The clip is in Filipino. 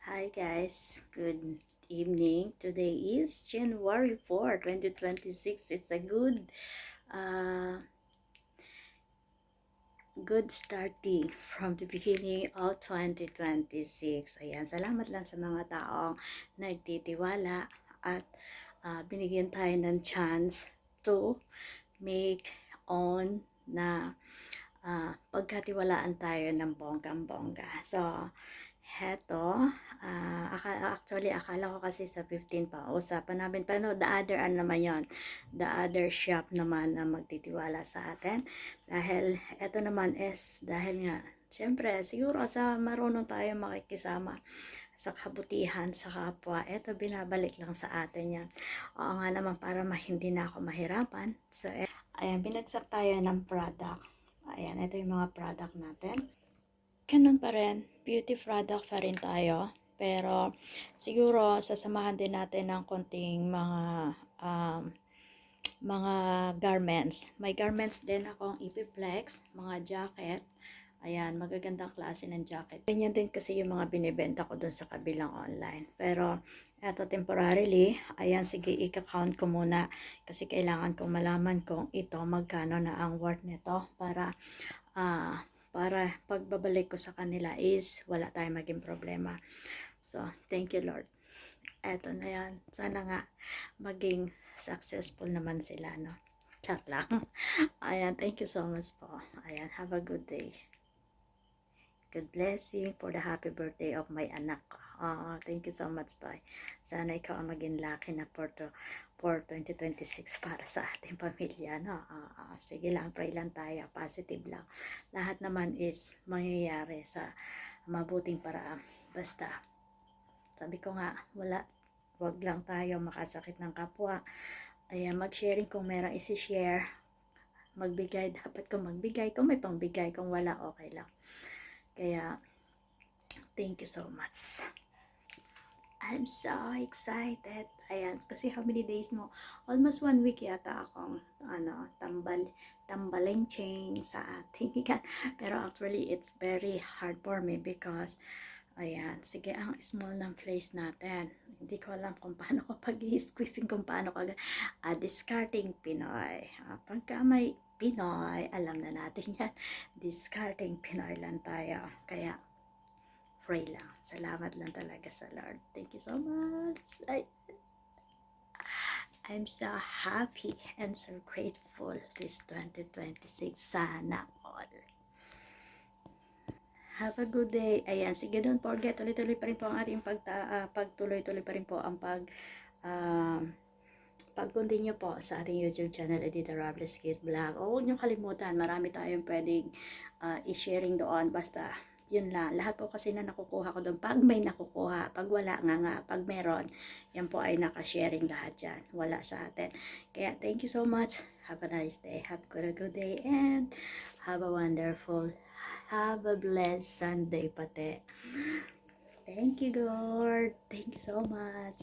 Hi guys, good evening. Today is January 4, 2026. It's a uh, good starting from the beginning of 2026. Ayan, salamat lang sa mga taong nagtitiwala at binigyan tayo ng chance to make on na pagkatiwalaan tayo ng bonggang-bongga. So, heto, actually, akala ko kasi sa 15 pa, usapan namin, pero the other, naman yon, the other shop naman na magtitiwala sa atin. Dahil, eto naman is, dahil nga, syempre, siguro sa marunong tayo makikisama sa kabutihan sa kapwa, eto binabalik lang sa atin yan. Oo nga naman, para hindi na ako mahirapan. So, ayan, binagsak tayo ng product. Ayan, ito yung mga product natin. Ganun pa rin, beauty product pa rin tayo. Pero siguro sasamahan din natin ng konting mga garments. May garments din akong ipiplex, mga jacket. Ayan, magagandang klase ng jacket. Ganyan din kasi yung mga binibenta ko dun sa kabilang online. Pero eto temporarily, ayan, sige, i-count ko muna kasi kailangan kong malaman kung ito magkano na ang worth nito para pagbabalik ko sa kanila is wala tayong maging problema. So, thank you Lord. Eto na yan. Sana nga maging successful naman sila, no? Chat lang. Ayan, thank you so much po. Ayan, have a good day. Good blessing for the happy birthday of my anak. Thank you so much, Toy. Sana ikaw ang maging lucky na for 2026 para sa ating pamilya. No? Sige lang, pray lang tayo. Positive lang. Lahat naman is mangyayari sa mabuting paraan. Basta, sabi ko nga, wag lang tayo makasakit ng kapwa. Ayan, mag-sharing kung merong isi-share. Magbigay, dapat kung magbigay. Kung may pangbigay, kung wala, okay lang. Kaya, thank you so much. I'm so excited. Ayan, kasi how many days mo? Almost 1 week yata akong tambaling chain sa ating ikan. Pero actually, it's very hard for me because ayan, sige, ang small ng place natin. Hindi ko alam kung paano ko pag-i-squeezing, kung paano ko discarding Pinoy. Pagka may Pinoy, alam na natin yan. Discarding Pinoy lang tayo. Kaya, pray lang. Salamat lang talaga sa Lord. Thank you so much. I'm so happy and so grateful this 2026. Sana all. Have a good day. Ayan, sige, don't forget, tuloy-tuloy pa rin po ang ating pagtuloy-tuloy pa rin po ang pag-continue po sa ating YouTube channel, Edita Robles Kid Vlog. O huwag niyong kalimutan, marami tayong pwedeng i-sharing doon. Basta, yun lang. Lahat po kasi na nakukuha ko doon. Pag may nakukuha, pag wala nga, pag meron, yan po ay nakasharing lahat dyan. Wala sa atin. Kaya, thank you so much. Have a nice day. Have a good day. And have a have a blessed Sunday pati. Thank you, Lord. Thank you so much.